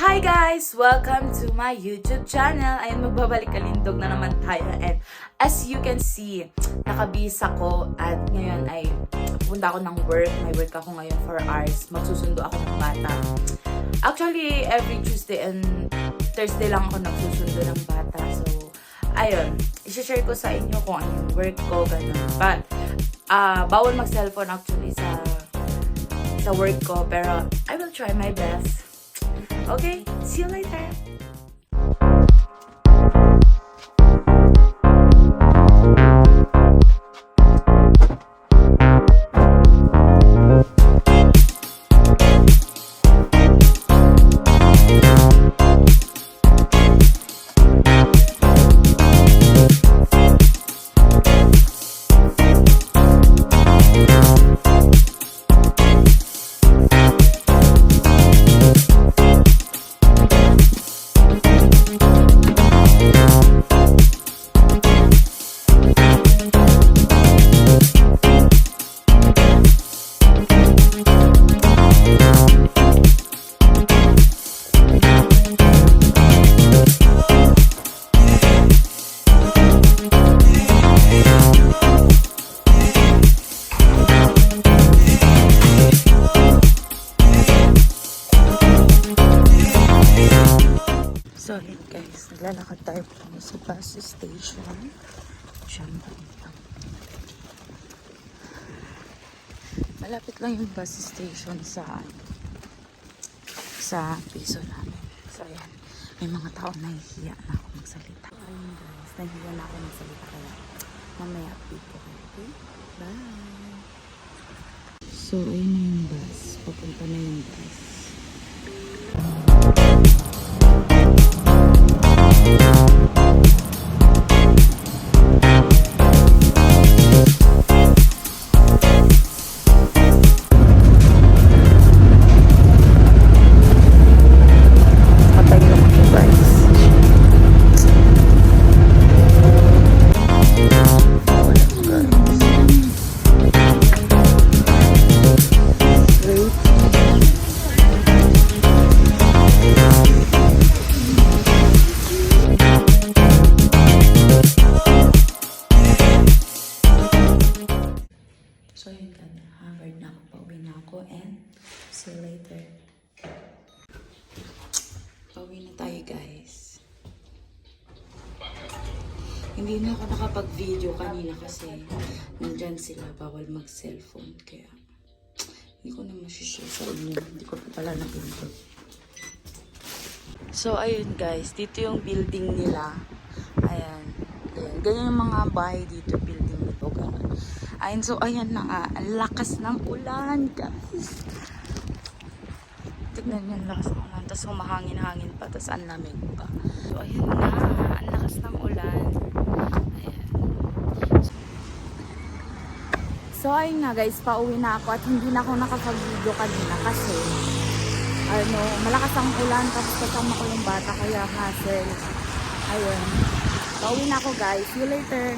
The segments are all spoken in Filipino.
Hi guys! Welcome to my YouTube channel. Ayun, magbabalik kalindog na naman tayo. And as you can see, nakabis ako at ngayon ay punta ako ng work. May work ako ngayon 4 hours. Magsusundo ako ng bata. Actually, every Tuesday and Thursday lang ako nagsusundo ng bata. So, ayun. I-share ko sa inyo kung ano yung work ko, ganun. But, bawal mag-cellphone actually sa work ko. Pero, I will try my best. Okay, see you later. So, yun guys, naglalakad tayo sa bus station. Malapit lang yung bus station sa piso namin. So, ayan, may mga tao nahihiya na ako magsalita. Ayun guys, nahihiya na ako magsalita kaya mamaya update ko kayo. Okay? Bye! So, ayun na yung bus. Papunta na yung bus. So, yun ka na. Hangard na ako. Pauwi na ako. And, see you later. Pauwi na tayo, guys. Hindi na ako nakapag-video kanina kasi nandyan sila. Bawal mag-cellphone. Kaya, hindi ko na masishare sa inyo. Hindi ko pala napindot. So, ayun, guys. Dito yung building nila. Ayan. Ganyan yung mga bahay dito. Building nito. Ganun. Ayun, so ayan na nga, ang lakas ng ulan, guys. Tignan nyo, ang lakas ng ulan, tapos humahangin-hangin pa, tapos ang lamig pa. So ayan na, ang lakas ng ulan. Ayan. So ayun na guys, pauwi na ako at hindi na ako nakapag-video kanina kasi malakas ang ulan, tapos kasama ko yung bata, kaya hassle. Ayun. Pauwi na ako guys, see you later.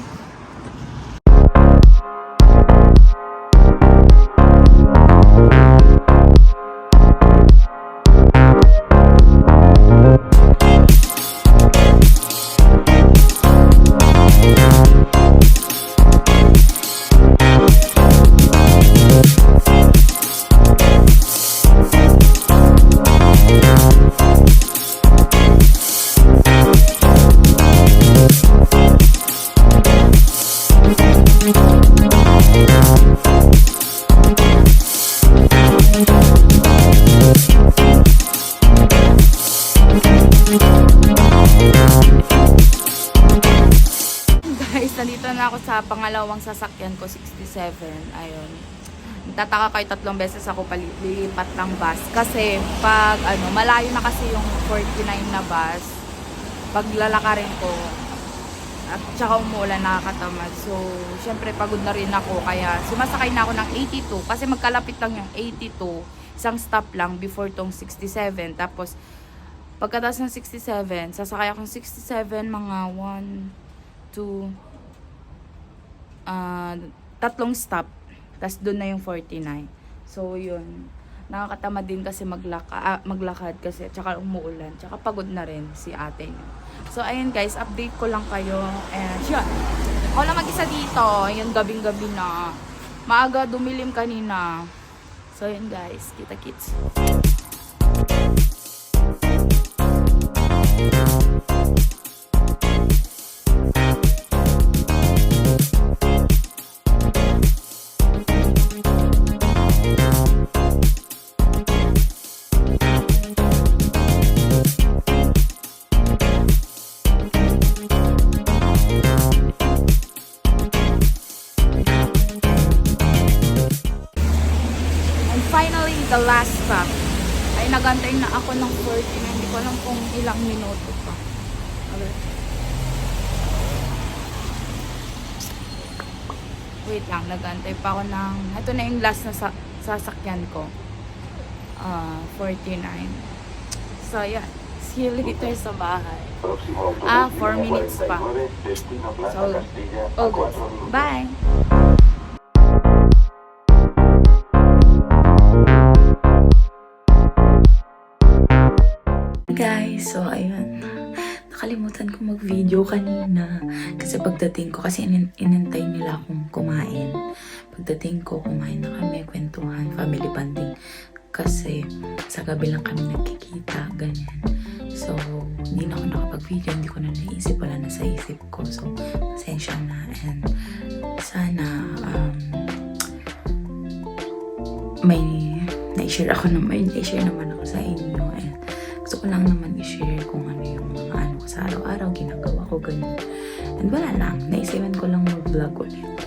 Guys, nandito na ako sa pangalawang sasakyan ko, 67. Ayun. Tataka kayo 3 beses ako lilipat ng bus. Kasi pag malayo na kasi yung 49 na bus, pag lalakarin ko, at saka umuulan, nakakatamad. So, syempre pagod na rin ako. Kaya sumasakay na ako ng 82. Kasi magkalapit lang yung 82. Isang stop lang before tong 67. Tapos, pagkatapos ng 67, sasakay akong 67, mga 1, 2, 3 stop. Tapos doon na yung 49. So, yun. nakakatamad din kasi maglakad kasi tsaka umuulan. Tsaka pagod na rin si ate niya. So, ayun guys, update ko lang kayo. And yun, ako lang mag-isa dito. Ayun, gabing-gabi na. Maaga dumilim kanina. So, yun guys, kita-kits. Finally, the last stop. Ay, nagantay na ako ng 40 na. Hindi ko alam kung ilang minuto pa. Okay. Wait lang, nagantay pa ako ng... Ito na yung last na sasakyan ko. 49. So, yeah. See you later sa bahay. 4 minutes pa. So, okay. Bye! Guys, so ayun, nakalimutan ko mag-video kanina kasi pagdating ko, kasi inintay nila akong kumain. Pagdating ko, kumain na kami, kwentuhan, family bonding, kasi sa gabi lang kami nagkikita, ganyan. So, hindi na ako nakapag-video, hindi ko na naisip, wala na sa isip ko. So, pasensya na, and sana may na-share naman ako sa inyo, and gusto ko lang naman i-share kung ano yung mga ano ko sa araw-araw, ginagawa ko, ganyan. And wala lang, naisipan ko lang mag-vlog ulit.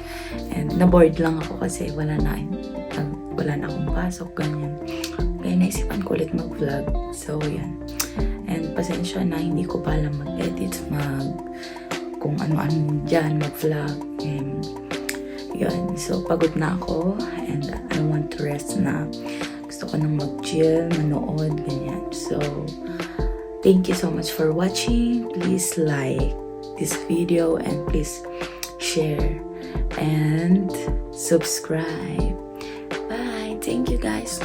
And na-bored lang ako kasi wala na akong pasok, ganyan. Kaya naisipan ko ulit mag-vlog. So, yan. And pasensya na, hindi ko pa alam mag-edit, kung ano-ano dyan, mag-vlog. And yun, so pagod na ako and I want to rest na. Gusto ko nang mag-chill, manood, ganyan. So, thank you so much for watching. Please like this video and please share and subscribe. Bye! Thank you guys!